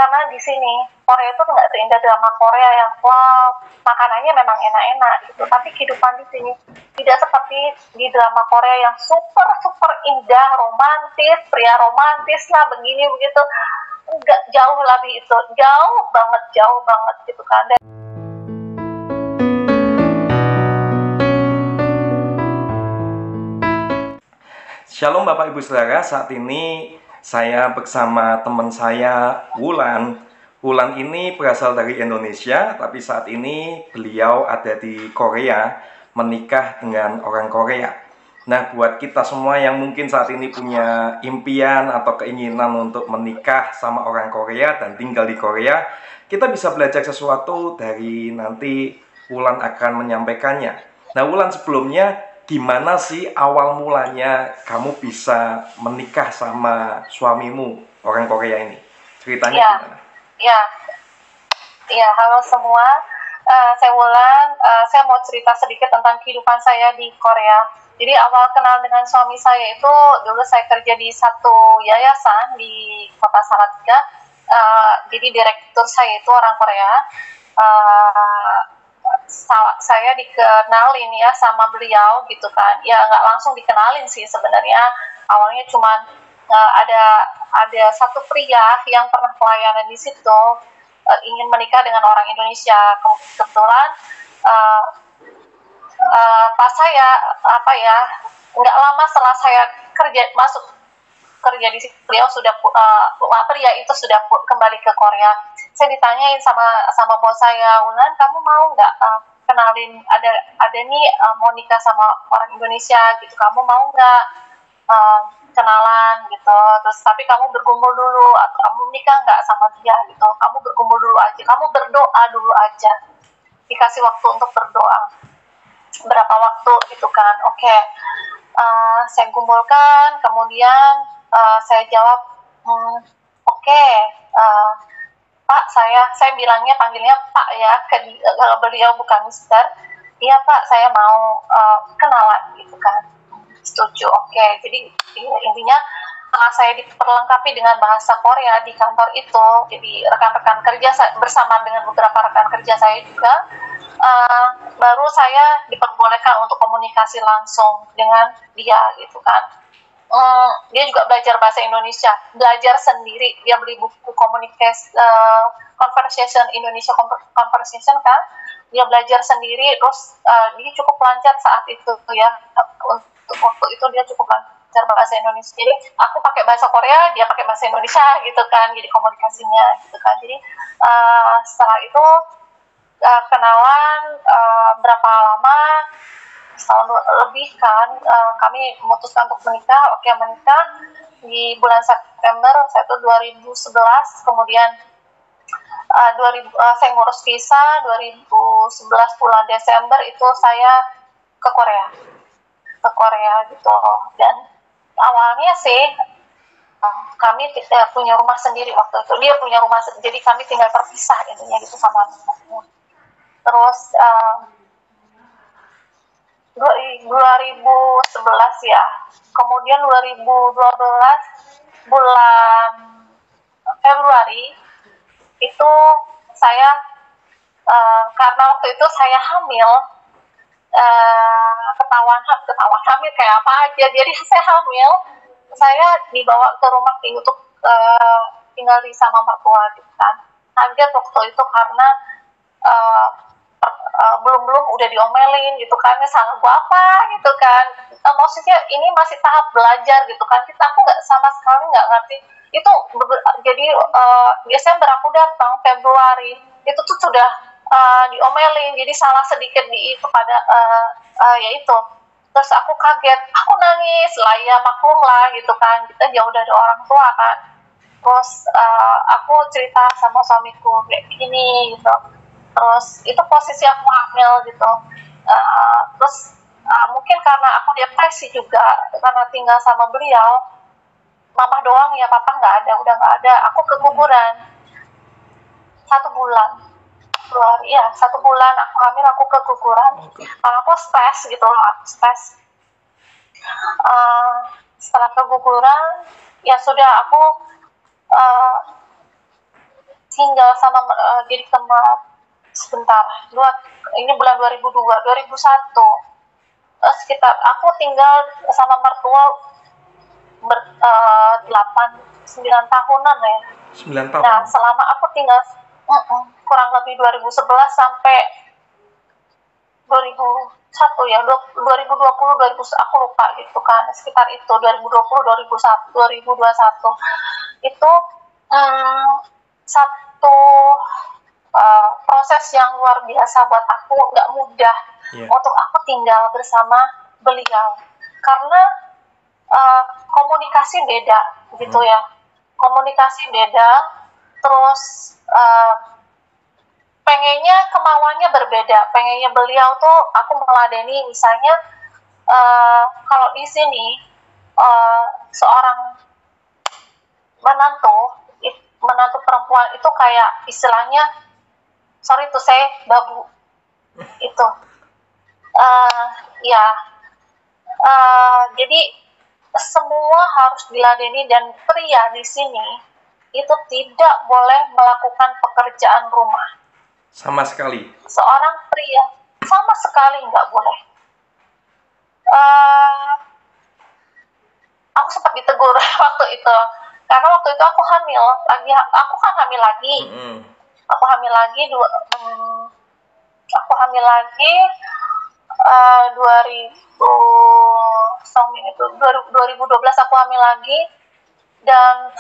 karena di sini Korea itu nggak seindah drama Korea yang wow makanannya memang enak-enak gitu, tapi kehidupan di sini tidak seperti di drama Korea yang super super indah, romantis, pria romantis lah begini begitu, nggak, jauh lebih itu, jauh banget gitu kan. Dan Shalom Bapak Ibu Saudara, saat ini saya bersama teman saya Wulan. Wulan ini berasal dari Indonesia, tapi saat ini beliau ada di Korea, menikah dengan orang Korea. Nah, buat kita semua yang mungkin saat ini punya impian atau keinginan untuk menikah sama orang Korea dan tinggal di Korea, kita bisa belajar sesuatu dari nanti Wulan akan menyampaikannya. Nah, Wulan, sebelumnya gimana sih awal mulanya kamu bisa menikah sama suamimu orang Korea ini? Ceritanya gimana? Halo semua, saya Wulan. Saya mau cerita sedikit tentang kehidupan saya di Korea. Jadi awal kenal dengan suami saya itu dulu saya kerja di satu yayasan di kota Salatiga. Jadi direktur saya itu orang Korea. Saya dikenalin ya sama beliau gitu kan, ya nggak langsung dikenalin sih sebenarnya, awalnya cuman ada satu pria yang pernah pelayanan di situ ingin menikah dengan orang Indonesia. Kebetulan pas saya nggak lama setelah saya masuk kerja di situ, beliau sudah pria itu sudah kembali ke Korea. Saya ditanyain sama bos saya, Wulan, kamu mau nggak kenalin, ada nih mau nikah sama orang Indonesia gitu, kamu mau nggak kenalan gitu, terus tapi kamu bergumul dulu, atau kamu nikah nggak sama dia gitu, kamu bergumul dulu aja, kamu berdoa dulu aja, dikasih waktu untuk berdoa berapa waktu gitu kan. Oke. Saya gumulkan, kemudian saya jawab, oke. Pak, saya panggilnya Pak ya, kalau beliau bukan Mister. Iya Pak, saya mau kenalan gitu kan. Setuju, oke. Jadi intinya setelah saya diperlengkapi dengan bahasa Korea di kantor itu, jadi rekan-rekan kerja bersama dengan beberapa rekan kerja saya juga, baru saya diperbolehkan untuk komunikasi langsung dengan dia gitu kan. Dia juga belajar bahasa Indonesia, belajar sendiri, dia beli buku conversation Indonesia conversation kan, dia belajar sendiri, terus dia cukup lancar saat itu ya, untuk waktu itu dia cukup lancar bahasa Indonesia. Jadi aku pakai bahasa Korea, dia pakai bahasa Indonesia gitu kan, jadi komunikasinya gitu kan. Jadi setelah itu kenalan berapa lama, setahun lebih kan, kami memutuskan untuk menikah. Oke, menikah di bulan September, saya itu 2011, kemudian saya ngurus visa 2011 bulan Desember itu saya ke Korea gitu. Dan awalnya sih kami punya rumah sendiri waktu itu, dia punya rumah, jadi kami tinggal terpisah intinya gitu sama anaknya. Terus 2011 ya, kemudian 2012 bulan Februari itu saya karena waktu itu saya hamil, ketahuan hamil kayak apa aja, jadi saya hamil, saya dibawa ke rumah untuk tinggal di sama mertua gitu kan. Kaget waktu itu karena belum udah diomelin gitu kan, salah gua apa gitu kan. Maksudnya ini masih tahap belajar gitu kan, aku nggak sama sekali nggak ngerti itu. Jadi Desember aku datang, Februari itu tuh sudah diomelin, jadi salah sedikit di itu pada ya itu. Terus aku kaget, aku nangis lah, ya maklum lah gitu kan, kita jauh dari orang tua kan. Terus aku cerita sama suamiku kayak gini gitu. Terus itu posisi aku hamil gitu. Terus mungkin karena aku depresi juga karena tinggal sama beliau, mama doang ya, papa nggak ada, udah nggak ada. Aku keguguran 1 bulan. Ya 1 bulan aku hamil, aku keguguran. Aku stres gitu loh, stres. Setelah keguguran ya sudah, aku tinggal sama jadi sebentar ini bulan 2001 sekitar aku tinggal sama mertua 8-9 tahunan ya. 9 tahun. Nah selama aku tinggal kurang lebih 2011 sampai 2001 ya, 2020 aku lupa gitu kan, sekitar itu 2020 2021 itu satu proses yang luar biasa buat aku, nggak mudah untuk aku tinggal bersama beliau karena komunikasi beda gitu ya, komunikasi beda, terus pengennya kemauannya berbeda. Pengennya beliau tuh aku meladeni misalnya kalau di sini seorang menantu perempuan itu kayak istilahnya, sorry tuh saya babu itu jadi semua harus diladeni, dan pria di sini itu tidak boleh melakukan pekerjaan rumah sama sekali. Seorang pria sama sekali nggak boleh. Aku sempat ditegur waktu itu karena waktu itu aku hamil lagi. Aku hamil lagi 2012 aku hamil lagi, dan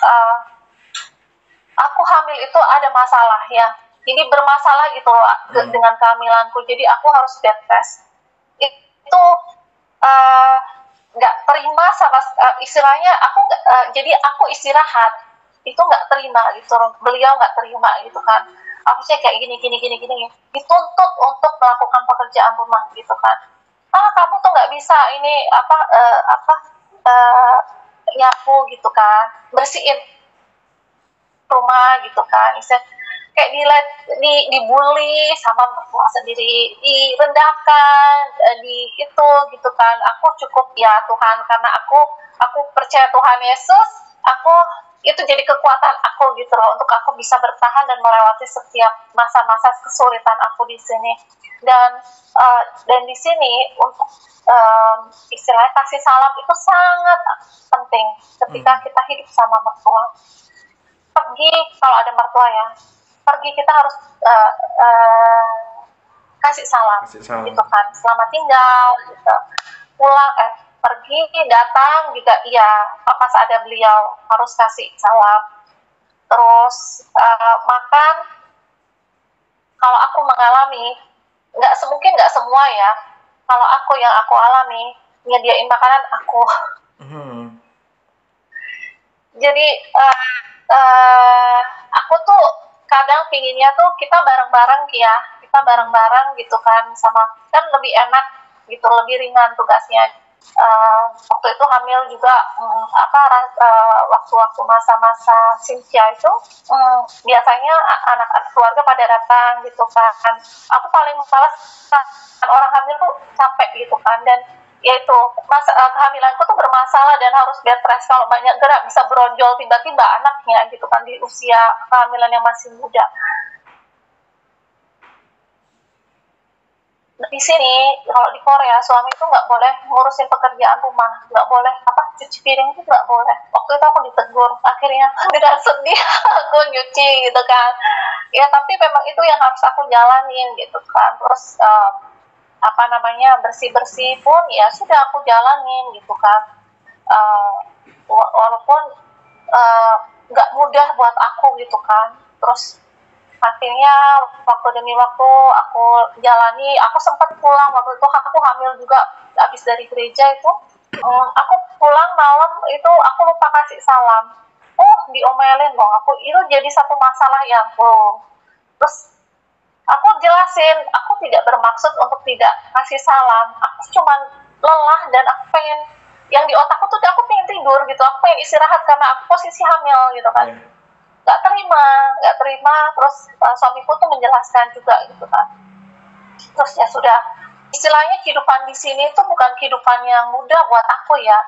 aku hamil itu ada masalah ya, jadi bermasalah gitu loh dengan kehamilanku, jadi aku harus bed rest. Itu nggak terima sama istilahnya, aku jadi aku istirahat itu nggak terima gitu, beliau nggak terima gitu kan, harusnya kayak gini dituntut untuk melakukan pekerjaan rumah gitu kan. Kamu tuh nggak bisa ini nyapu gitu kan, bersihin rumah gitu kan, misalnya kayak dibully sama mertua sendiri, direndahkan, di itu gitu kan. Aku cukup ya Tuhan, karena aku percaya Tuhan Yesus, itu jadi kekuatan aku gitu loh, untuk aku bisa bertahan dan melewati setiap masa-masa kesulitan aku di sini. Dan di sini untuk istilahnya kasih salam itu sangat penting ketika kita hidup sama mertua. Pergi, kalau ada mertua ya, pergi kita harus kasih salam gitu kan, selamat tinggal gitu. Pulang pergi datang juga iya, pas ada beliau harus kasih salam. Terus makan, kalau aku mengalami, mungkin nggak semua ya, kalau yang aku alami, nyediain makanan aku. Jadi aku tuh kadang pinginnya tuh kita bareng-bareng gitu kan, sama kan lebih enak gitu, lebih ringan tugasnya. Waktu itu hamil juga waktu masa-masa Cynthia itu biasanya anak-anak keluarga pada datang gitu kan. Aku paling malas kan, orang hamil tuh capek gitu kan, dan yaitu kehamilanku tuh bermasalah dan harus bed rest. Kalau banyak gerak bisa beronjol tiba-tiba anaknya gitu kan, di usia kehamilan yang masih muda. Di sini kalau di Korea suami itu nggak boleh ngurusin pekerjaan rumah, nggak boleh cuci piring itu nggak boleh. Waktu itu aku ditegur, akhirnya dengan sedih aku nyuci gitu kan ya, tapi memang itu yang harus aku jalanin gitu kan. Terus bersih pun ya sudah aku jalanin gitu kan, walaupun nggak mudah buat aku gitu kan. Terus akhirnya waktu demi waktu aku jalani. Aku sempat pulang waktu itu, aku hamil juga, habis dari gereja itu aku pulang malam itu aku lupa kasih salam. Diomelin dong aku, itu jadi satu masalah yang terus aku jelasin, aku tidak bermaksud untuk tidak kasih salam, aku cuman lelah dan aku pengen, yang di otakku tuh aku pengen tidur gitu, aku pengen istirahat karena aku posisi hamil gitu kan. Nggak terima. Terus suamiku tuh menjelaskan juga gitu kan. Terus ya sudah, istilahnya kehidupan di sini itu bukan kehidupan yang mudah buat aku ya.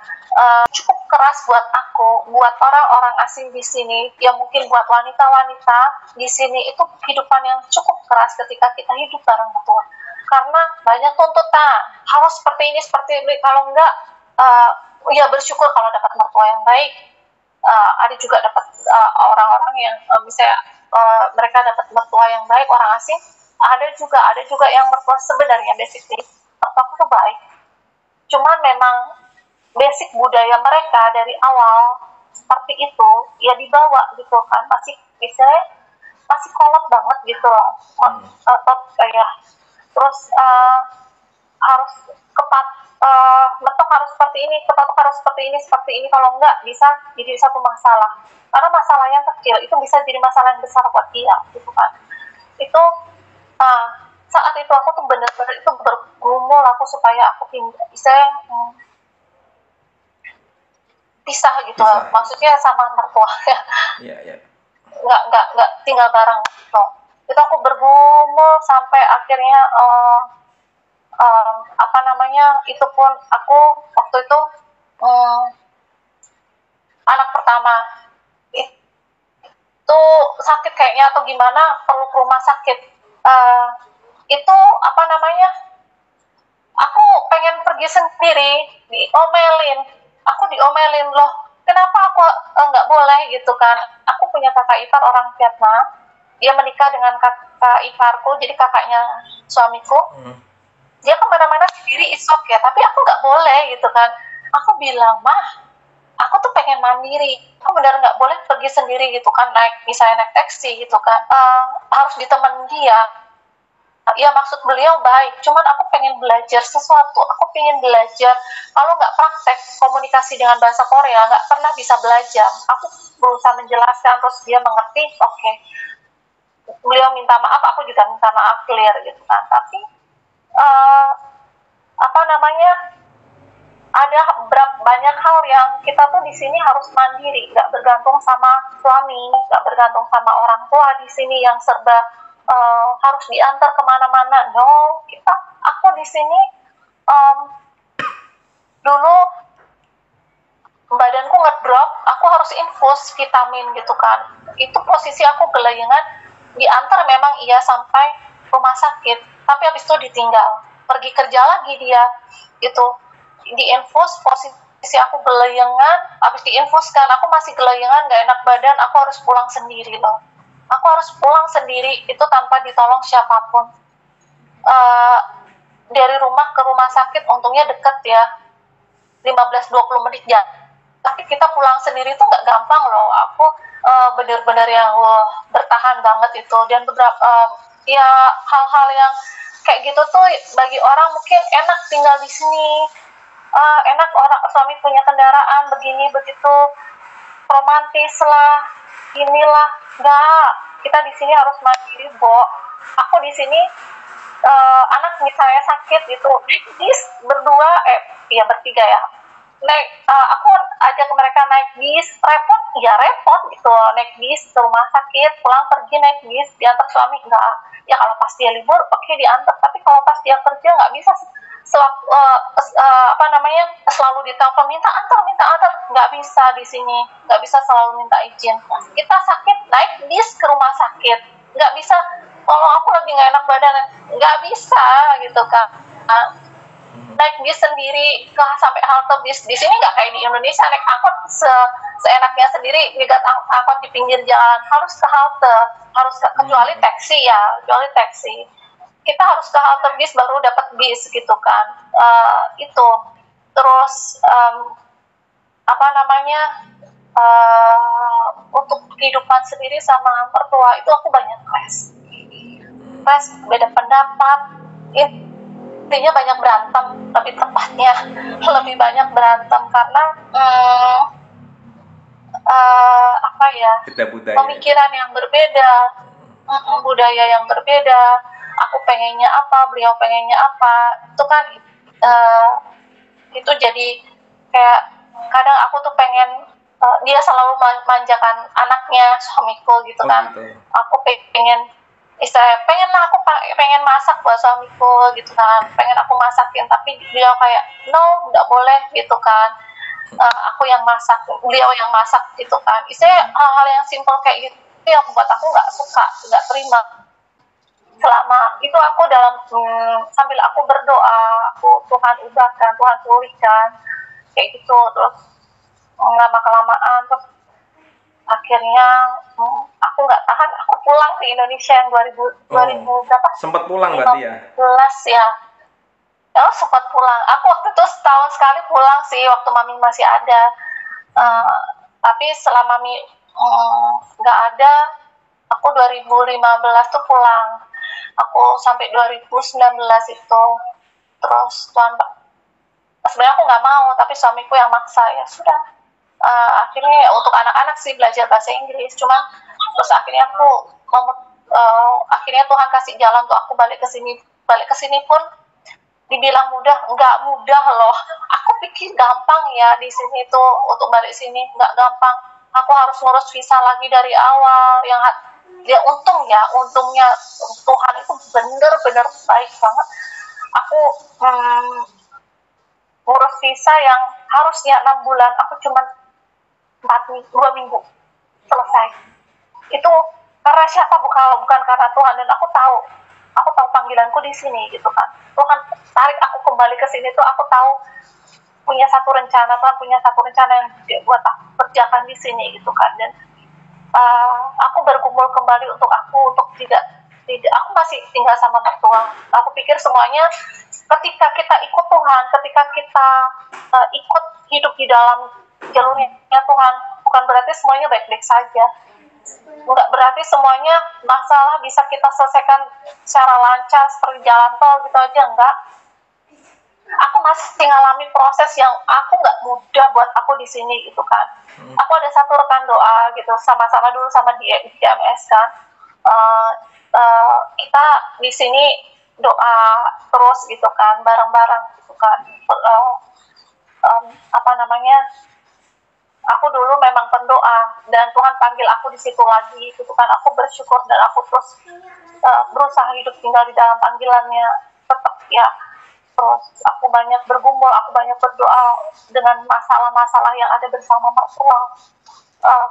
Cukup keras buat aku, buat orang-orang asing di sini, ya mungkin buat wanita-wanita di sini itu kehidupan yang cukup keras ketika kita hidup bareng mertua. Karena banyak tuntutan, harus seperti ini, kalau enggak, ya bersyukur kalau dapat mertua yang baik. Ada juga dapat orang-orang yang misalnya mereka dapat mertua yang baik, orang asing. Ada juga yang mertua sebenarnya basically mertuaku tuh baik, cuman memang basic budaya mereka dari awal seperti itu ya, dibawa gitu kan, masih kolot banget gitu loh. Ya terus harus mentok harus seperti ini, kepatok harus seperti ini, kalau enggak bisa jadi satu masalah, karena masalah yang kecil itu bisa jadi masalah yang besar buat dia gitu kan. Itu saat itu aku tuh bener-bener itu bergumul aku supaya aku bisa pisah gitu. Maksudnya sama mertua ya. Iya. Nggak tinggal bareng gitu. Itu aku bergumul sampai akhirnya itu pun aku waktu itu anak pertama itu sakit kayaknya atau gimana, perlu ke rumah sakit. Itu aku pengen pergi sendiri, diomelin loh, kenapa aku nggak boleh gitu kan. Aku punya kakak ipar orang Vietnam, dia menikah dengan kakak iparku, jadi kakaknya suamiku. Dia kemana-mana sendiri isok ya, tapi aku nggak boleh gitu kan. Aku bilang, mah, aku tuh pengen mandiri, aku benar nggak boleh pergi sendiri gitu kan, misalnya naik taksi gitu kan, harus ditemenin dia. Ya maksud beliau baik, cuman aku pengen belajar sesuatu, aku pengen belajar. Kalau nggak praktek komunikasi dengan bahasa Korea, nggak pernah bisa belajar. Aku berusaha menjelaskan, terus dia mengerti, oke. Beliau minta maaf, aku juga minta maaf, clear gitu kan. Tapi ada banyak hal yang kita tuh di sini harus mandiri, nggak bergantung sama suami, nggak bergantung sama orang tua di sini yang serba harus diantar kemana-mana. No, aku di sini dulu badanku ngedrop, aku harus infus vitamin gitu kan. Itu posisi aku gelayangan, diantar memang iya sampai rumah sakit, tapi habis itu ditinggal, pergi kerja lagi dia gitu. Diinfus, posisi aku gelayangan, habis diinfuskan aku masih gelayangan, gak enak badan, aku harus pulang sendiri loh. Aku harus pulang sendiri, itu tanpa ditolong siapapun. Dari rumah ke rumah sakit untungnya deket ya, 15-20 menit ya. Tapi kita pulang sendiri itu gak gampang loh. Aku bener-bener yang bertahan banget itu. Dan beberapa ya hal-hal yang kayak gitu tuh bagi orang mungkin enak tinggal di sini, enak orang suami punya kendaraan begini begitu, romantis lah, inilah. Enggak, kita di sini harus mandiri, Bo. Aku di sini anak misalnya sakit gitu, bis berdua, bertiga ya. Aku ajak mereka naik bis, repot gitu, naik bis ke rumah sakit, pulang pergi naik bis, diantar suami enggak. Ya kalau pas dia libur, oke diantar, tapi kalau pas dia kerja nggak bisa selalu ditelepon minta antar, nggak bisa di sini, nggak bisa selalu minta izin. Kita sakit naik bis ke rumah sakit, nggak bisa. Kalau aku lagi nggak enak badan, nggak bisa gitu kan. Naik bis sendiri sampai halte bis. Di sini nggak kayak di Indonesia, naik angkot seenaknya sendiri, lihat angkot di pinggir jalan, harus ke halte, kecuali taksi. Kita harus ke halte bis baru dapat bis gitu kan. Itu terus untuk kehidupan sendiri sama mertua itu aku banyak clash, beda pendapat, intinya banyak berantem, lebih tepatnya lebih banyak berantem karena pemikiran yang berbeda, budaya yang berbeda. Aku pengennya apa, beliau pengennya apa, itu kan itu jadi kayak kadang aku tuh pengen dia selalu manjakan anaknya, suamiku gitu kan. Aku pengen Istilahnya pengen lah aku pengen masak buat suamiku gitu kan, pengen aku masakin, tapi beliau kayak no nggak boleh gitu kan. Aku yang masak, beliau yang masak gitu kan. Istilahnya hal-hal yang simple kayak gitu yang buat aku nggak suka, nggak terima. Selama itu aku dalam sambil aku berdoa, aku Tuhan ubahkan, Tuhan pulihkan kayak gitu. Terus lama kelamaan terus akhirnya aku nggak tahan, aku pulang ke Indonesia yang 2000 berapa? Sempat pulang berarti ya? 15 ya. Oh, sempat pulang. Aku waktu itu setahun sekali pulang sih waktu mami masih ada. Tapi setelah mami nggak ada, aku 2015 tuh pulang. Aku sampai 2019 itu. Terus Tuhan, sebenarnya aku nggak mau, tapi suamiku yang maksa. Ya sudah. Akhirnya ya, untuk anak-anak sih belajar bahasa Inggris. Cuman terus akhirnya aku akhirnya Tuhan kasih jalan untuk aku balik ke sini. Balik ke sini pun dibilang mudah, nggak mudah loh. Aku pikir gampang ya di sini tuh untuk balik sini, nggak gampang. Aku harus ngurus visa lagi dari awal. Yang ya untungnya Tuhan itu bener-bener baik banget. Aku ngurus visa yang harusnya 6 bulan, aku cuma 2 minggu selesai. Itu karena siapa? Bukan karena Tuhan. Dan aku tahu panggilanku di sini gitu kan. Tuhan tarik aku kembali ke sini tuh, aku tahu Tuhan punya satu rencana yang buat aku kerjakan di sini gitu kan. Dan aku bergumul kembali untuk tidak aku masih tinggal sama mertua. Aku pikir semuanya ketika kita ikut Tuhan, ketika kita ikut hidup di dalam jalurnya Tuhan, bukan berarti semuanya baik-baik saja. Enggak berarti semuanya masalah bisa kita selesaikan secara lancar seperti jalan tol gitu aja, enggak. Aku masih mengalami proses yang aku nggak mudah buat aku di sini gitu kan. Aku ada satu rekan doa gitu, sama-sama dulu sama di GMS kan. Kita di sini doa terus gitu kan, bareng-bareng gitu kan. Aku dulu memang pendoa dan Tuhan panggil aku di situ lagi gitu kan. Aku bersyukur dan aku terus berusaha hidup tinggal di dalam panggilannya tetap ya. Terus aku banyak bergumul, aku banyak berdoa dengan masalah-masalah yang ada bersama mertua.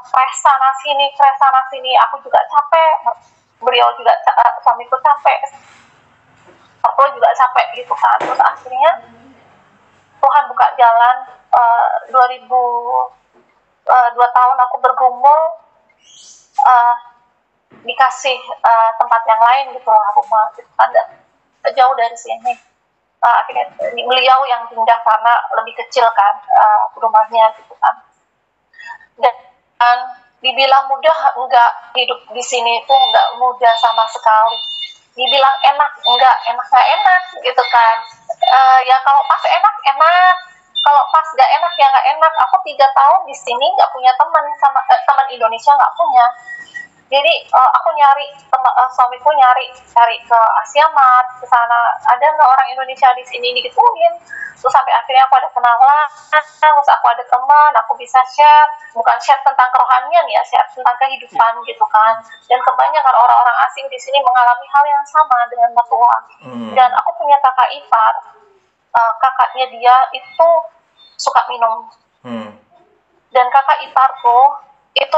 Crash sana sini, aku juga capek, beliau juga suamiku capek, mertua juga capek gitu kan. Terus akhirnya Tuhan buka jalan. 2 tahun aku bergumul, dikasih tempat yang lain gitu lah, rumah gitu kan, jauh dari sini. Akhirnya beliau yang pindah karena lebih kecil kan rumahnya gitu kan. Dan dibilang mudah, enggak. Hidup di sini itu enggak mudah sama sekali. Dibilang enak, enggak enak gitu kan. Ya kalau pas enak, kalau pas gak enak ya gak enak. Aku 3 tahun di sini nggak punya teman, teman Indonesia nggak punya. Jadi aku nyari suamiku nyari ke Asia Mart, ke sana ada nggak orang Indonesia di sini, digituin. Terus sampai akhirnya aku ada kenalan, terus aku ada teman, aku bisa bukan share tentang kerohanian ya, share tentang kehidupan gitu kan. Dan kebanyakan orang-orang asing di sini mengalami hal yang sama dengan mertua. Dan aku punya kakak ipar, kakaknya dia itu suka minum. Dan kakak iparku itu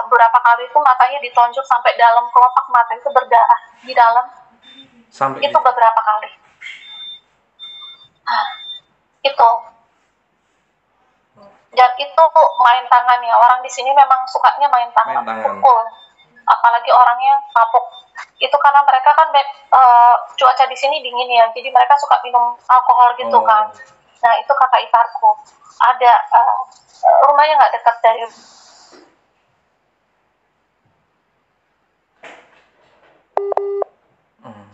beberapa kali itu matanya ditonjok sampai dalam kelopak mata itu berdarah di dalam. Sampai itu beberapa kali. Itu. Dan itu main tangan ya. Orang di sini memang sukanya main tangan. Pukul. Apalagi orangnya mabuk. Itu karena mereka kan cuaca di sini dingin ya. Jadi mereka suka minum alkohol gitu kan. Nah itu kakak iparku. Ada rumahnya nggak dekat dari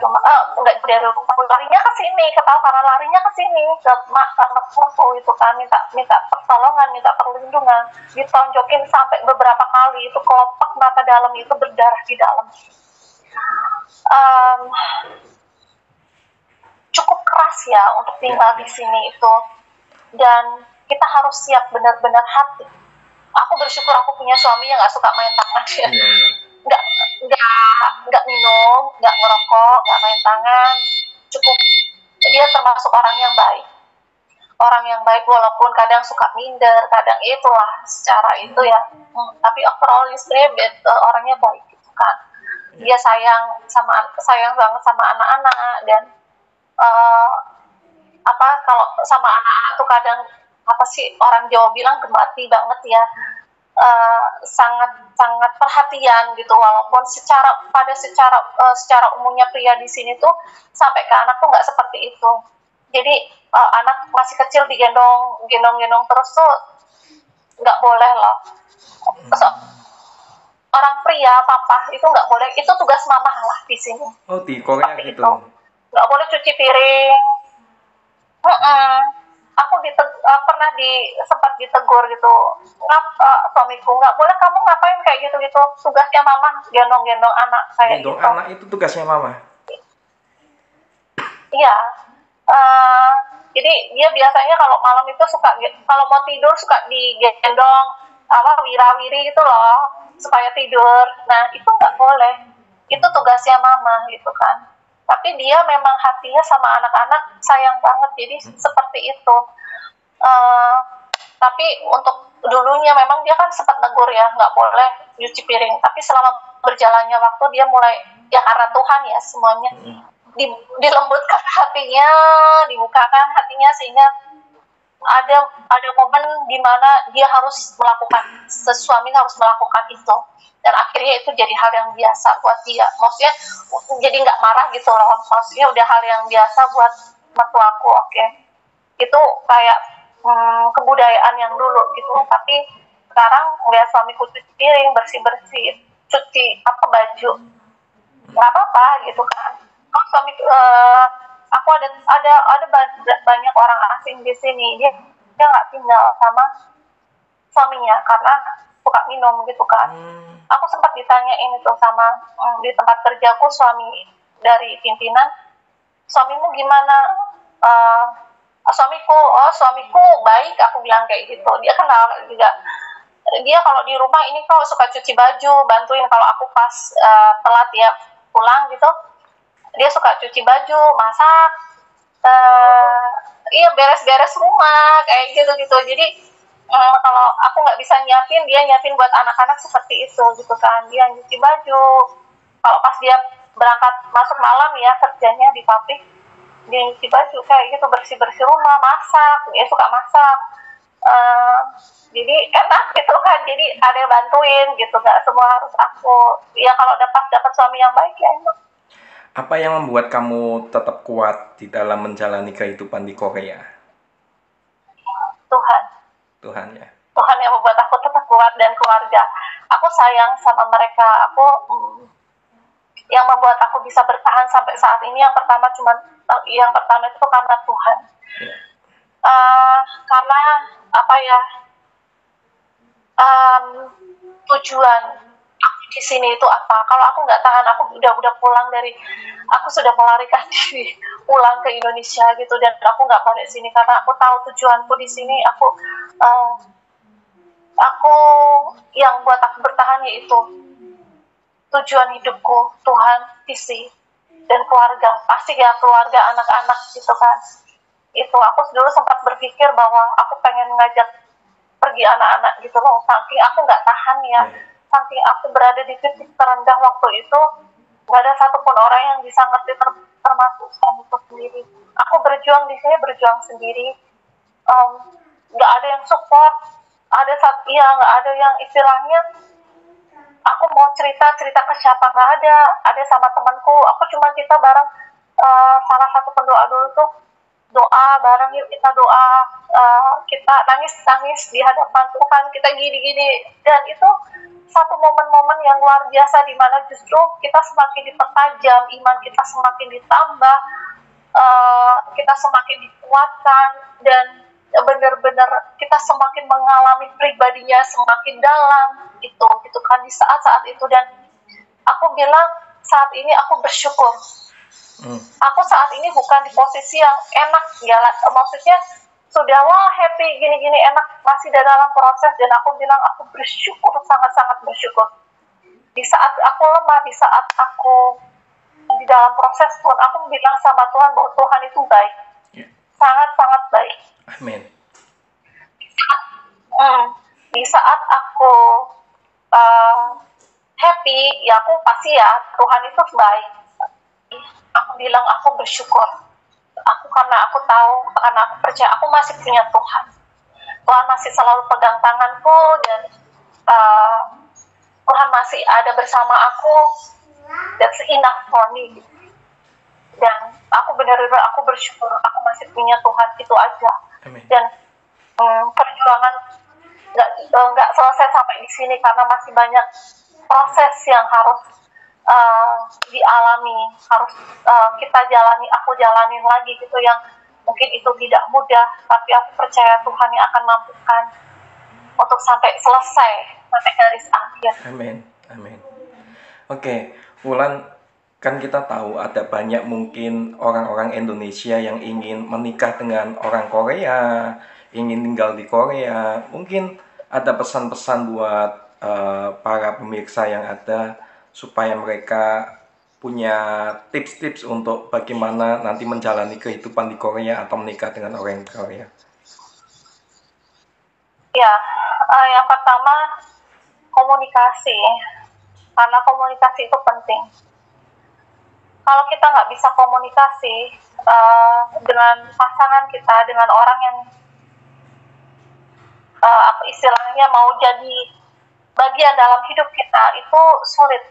nggak dari rumah, larinya ke sini, karena larinya ke sini ke karena foto itu kan, minta pertolongan, minta perlindungan, ditonjokin sampai beberapa kali, itu kelopak mata dalam itu berdarah di dalam. Cukup keras ya untuk tinggal di sini itu, dan kita harus siap benar-benar hati. Aku bersyukur aku punya suami yang nggak suka main tangan ya. Nggak kok, nggak main tangan, cukup dia termasuk orang yang baik walaupun kadang suka minder, kadang itulah secara itu ya. Tapi overall orangnya baik gitu kan. Dia sayang banget sama anak-anak dan kalau sama anak-anak tuh kadang orang Jawa bilang gemati banget ya. Sangat perhatian gitu, walaupun secara umumnya pria di sini tuh sampai ke anak tuh nggak seperti itu. Jadi anak masih kecil digendong terus tuh nggak boleh loh. Orang pria papa itu nggak boleh, itu tugas mama lah di sini. Oh, di Korea gitu. Nggak boleh cuci piring. Aku pernah sempat ditegur gitu, suamiku, nggak boleh kamu ngapain kayak gitu, tugasnya mama gendong anak kayak gendong gitu. Anak itu tugasnya mama? Iya. Jadi dia biasanya kalau malam itu kalau mau tidur suka digendong wira-wiri gitu loh supaya tidur. Nah itu nggak boleh, itu tugasnya mama gitu kan. Tapi dia memang hatinya sama anak-anak sayang banget, jadi seperti itu. Tapi untuk dulunya memang dia kan sempat negur ya, nggak boleh nyuci piring. Tapi selama berjalannya waktu dia mulai, ya karena Tuhan ya semuanya, dilembutkan hatinya, dibukakan hatinya, sehingga ada momen di mana dia harus melakukan, suami harus melakukan itu, dan akhirnya itu jadi hal yang biasa buat dia. Maksudnya jadi nggak marah gitu loh, maksudnya udah hal yang biasa buat mertuaku. Oke. Itu kayak kebudayaan yang dulu gitu. Tapi sekarang ngeliat suamiku cuci piring, bersih cuci baju, nggak apa-apa gitu kan. Kalau suamiku aku ada banyak orang asing di sini, dia nggak tinggal sama suaminya karena suka minum gitu kan. Aku sempat ditanyain itu sama di tempat kerjaku, suami dari pimpinan, suamimu gimana? Suamiku baik, aku bilang kayak gitu. Dia kenal juga, dia kalau di rumah ini kok suka cuci baju, bantuin kalau aku pas telat ya pulang gitu, dia suka cuci baju, masak, beres-beres rumah kayak gitu. Jadi kalau aku nggak bisa nyiapin, dia nyiapin buat anak-anak seperti itu gitu kan. Dia nyuci baju, kalau pas dia berangkat masuk malam ya kerjanya di pabrik, dia nyuci baju kayak gitu, bersih rumah, masak, dia suka masak. Jadi enak gitu kan, jadi ada yang bantuin gitu, nggak semua harus aku. Ya kalau dapat suami yang baik ya enak. Apa yang membuat kamu tetap kuat di dalam menjalani kehidupan di Korea? Tuhan ya. Tuhan yang membuat aku tetap kuat, dan keluarga. Aku sayang sama mereka. Yang membuat aku bisa bertahan sampai saat ini, yang pertama itu karena Tuhan. Karena tujuan aku di sini itu apa? Kalau aku nggak tahan, aku udah pulang aku sudah melarikan diri pulang ke Indonesia gitu, dan aku nggak balik sini karena aku tahu tujuanku di sini. Aku yang buat aku bertahan yaitu tujuan hidupku, Tuhan, visi, dan keluarga. Pasti ya keluarga, anak-anak gitu kan. Itu aku dulu sempat berpikir bahwa aku pengen ngajak pergi anak-anak gitu loh, saking aku nggak tahan ya, saking aku berada di titik terendah waktu itu, nggak ada satupun orang yang bisa ngerti, termasuk suamiku sendiri. Aku berjuang di sini, berjuang sendiri, nggak ada yang support, nggak ada yang istilahnya aku mau cerita ke siapa, nggak ada sama temanku. Aku cuma kita bareng, salah satu pendoa dulu tuh, doa bareng, yuk kita doa, kita nangis di hadapan Tuhan, kita gini, dan itu satu momen-momen yang luar biasa, di mana justru kita semakin dipertajam, iman kita semakin ditambah, kita semakin dikuatkan, dan benar-benar kita semakin mengalami pribadinya semakin dalam gitu kan di saat-saat itu. Dan aku bilang saat ini aku bersyukur. Aku saat ini bukan di posisi yang enak ya, maksudnya sudah happy gini enak, masih dalam proses. Dan aku bilang aku bersyukur, sangat-sangat bersyukur. Di saat aku lemah, di saat aku di dalam proses pun aku bilang sama Tuhan bahwa Tuhan itu baik, sangat-sangat baik. Amin. Di saat aku happy, ya aku pasti ya Tuhan itu baik. Aku bilang aku bersyukur. Karena aku tahu, karena aku percaya aku masih punya Tuhan. Tuhan masih selalu pegang tanganku dan Tuhan masih ada bersama aku. That's enough for me. Dan aku benar-benar aku bersyukur aku masih punya Tuhan, itu aja. Amin. Dan perjuangan nggak selesai sampai di sini karena masih banyak proses yang harus dialami, harus kita jalani, aku jalanin lagi gitu, yang mungkin itu tidak mudah, tapi aku percaya Tuhan yang akan mampukan untuk sampai selesai, sampai garis akhir. Amin, amin. Oke, Wulan, kan kita tahu ada banyak mungkin orang-orang Indonesia yang ingin menikah dengan orang Korea, ingin tinggal di Korea. Mungkin ada pesan-pesan buat para pemirsa yang ada supaya mereka punya tips-tips untuk bagaimana nanti menjalani kehidupan di Korea atau menikah dengan orang Korea. Ya, yang pertama komunikasi, karena komunikasi itu penting. Kalau kita nggak bisa komunikasi dengan pasangan kita, dengan orang yang istilahnya mau jadi bagian dalam hidup kita, itu sulit.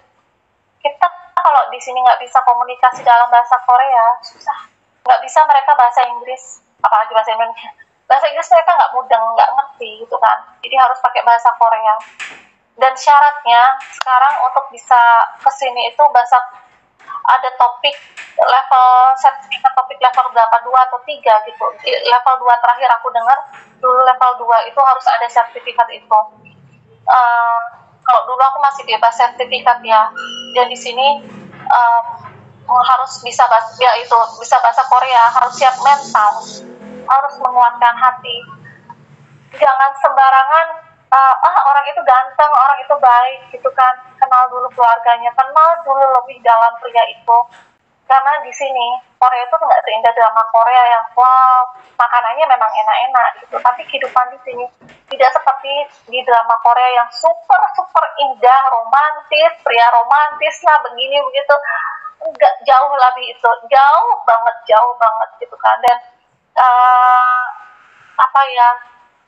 Kita kalau di sini nggak bisa komunikasi dalam bahasa Korea, susah. Nggak bisa mereka bahasa Inggris, apalagi bahasa Indonesia. Bahasa Inggris mereka nggak mudeng, nggak ngerti gitu kan. Jadi harus pakai bahasa Korea. Dan syaratnya sekarang untuk bisa kesini itu ada topik level sertifikat, topik level berapa, 2 atau 3 gitu. Level 2 terakhir aku dengar, dulu level 2 itu harus ada sertifikat itu. Kalau dulu aku masih bebas sertifikat ya, dan di sini harus bisa bahasa Korea, harus siap mental, harus menguatkan hati. Jangan sembarangan orang itu ganteng, orang itu baik gitu kan, kenal dulu keluarganya, kenal dulu lebih dalam pria itu. Karena di sini Korea itu nggak seindah drama Korea yang wow, makanannya memang enak-enak gitu, tapi kehidupan di sini tidak seperti di drama Korea yang super indah, romantis, pria romantis lah begini begitu. Enggak, jauh lebih itu, jauh banget gitu kan. Dan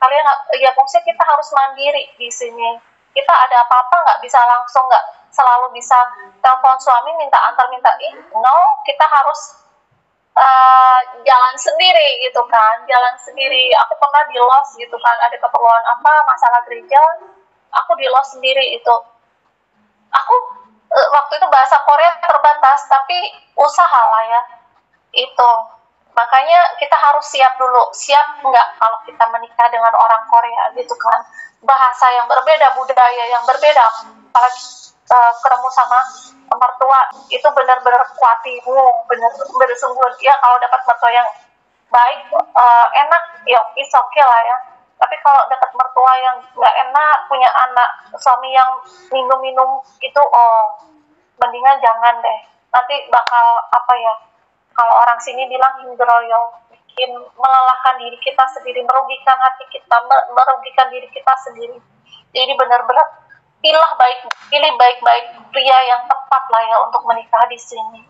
kalian ya maksudnya kita harus mandiri di sini. Kita ada apa-apa nggak bisa langsung, nggak selalu bisa telepon suami minta antar no, kita harus jalan sendiri gitu kan, jalan sendiri. Aku pernah di los gitu kan, ada keperluan apa, masalah gereja, aku di los sendiri itu. Aku waktu itu bahasa Korea terbatas, tapi usaha lah ya itu. Makanya kita harus siap dulu, siap nggak kalau kita menikah dengan orang Korea gitu kan. Bahasa yang berbeda, budaya yang berbeda, apalagi ketemu sama mertua, itu benar-benar kuatimu, benar-benar sungguh. Ya kalau dapat mertua yang baik, enak, ya it's okay lah ya. Tapi kalau dapat mertua yang nggak enak, punya anak, suami yang minum-minum gitu, mendingan jangan deh. Nanti bakal kalau orang sini bilang hindroyo, bikin melelahkan diri kita sendiri, merugikan hati kita, merugikan diri kita sendiri. Jadi benar-benar pilih baik-baik pria yang tepat lah ya untuk menikah di sini.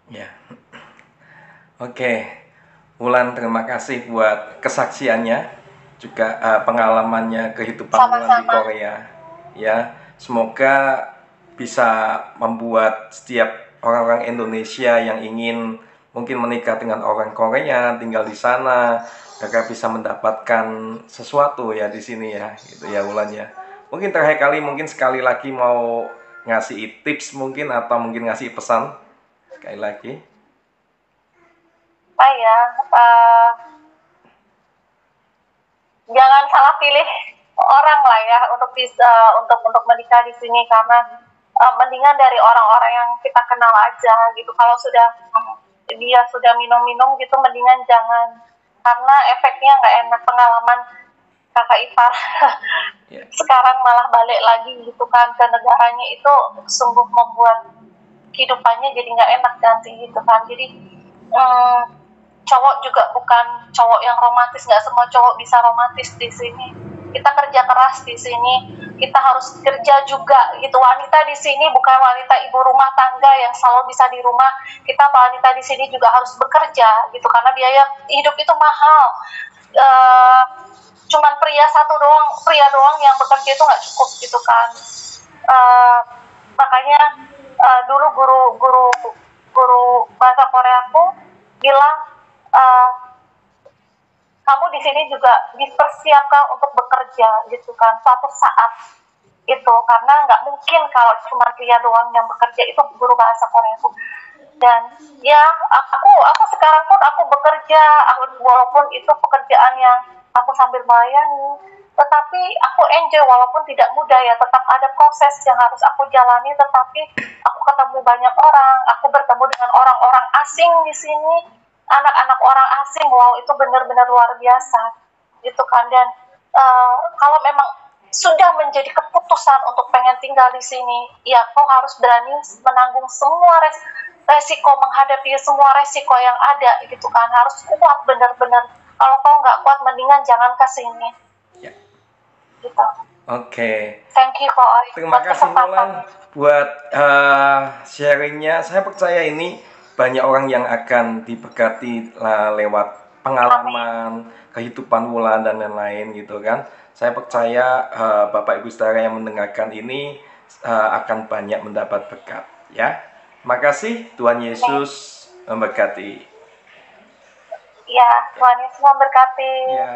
Ya, oke. Wulan, terima kasih buat kesaksiannya, juga pengalamannya kehidupan Wulan di Korea. Ya, semoga bisa membuat setiap orang-orang Indonesia yang ingin mungkin menikah dengan orang Korea, tinggal di sana, mereka bisa mendapatkan sesuatu ya di sini ya, gitu ya Wulan ya. Mungkin terakhir kali, mungkin sekali lagi mau ngasih tips mungkin, atau mungkin ngasih pesan sekali lagi. Jangan salah pilih orang lah ya untuk menikah di sini, karena mendingan dari orang-orang yang kita kenal aja gitu. Kalau dia sudah minum-minum gitu, mendingan jangan, karena efeknya nggak enak. Pengalaman kakak ipar sekarang malah balik lagi gitu kan ke negaranya, itu sungguh membuat kehidupannya jadi nggak enak nanti gitu kan. Jadi cowok juga bukan cowok yang romantis, nggak semua cowok bisa romantis di sini. Kita kerja keras di sini, kita harus kerja juga gitu. Wanita di sini bukan wanita ibu rumah tangga yang selalu bisa di rumah. Kita wanita di sini juga harus bekerja gitu, karena biaya hidup itu mahal. Cuman pria doang yang bekerja itu nggak cukup gitu kan. Makanya dulu guru bahasa Koreaku bilang, kamu di sini juga dipersiapkan untuk bekerja gitu kan suatu saat itu, karena nggak mungkin kalau cuma pria doang yang bekerja. Itu guru bahasa Koreaku. Dan ya aku sekarang pun aku bekerja, walaupun itu pekerjaan yang aku sambil melayani, tetapi aku enjoy walaupun tidak mudah ya. Tetap ada proses yang harus aku jalani, tetapi aku ketemu banyak orang, aku bertemu dengan orang-orang asing di sini, anak-anak orang asing. Wow, itu benar-benar luar biasa gitu kan. Dan kalau memang sudah menjadi keputusan untuk pengen tinggal di sini, ya kau harus berani menanggung semua resiko, menghadapi semua resiko yang ada gitu kan. Harus kuat benar-benar. Kalau kau nggak kuat, mendingan jangan ke sini. Ya. Gitu. Oke. Thank you kok. Terima kasih Wulan buat sharingnya. Saya percaya ini banyak orang yang akan diberkati lewat pengalaman, kehidupan Wulan dan lain-lain gitu kan. Saya percaya Bapak Ibu Saudara yang mendengarkan ini akan banyak mendapat berkat ya. Makasih, Tuhan Yesus memberkati. Ya, Tuhan Yesus memberkati. Ya.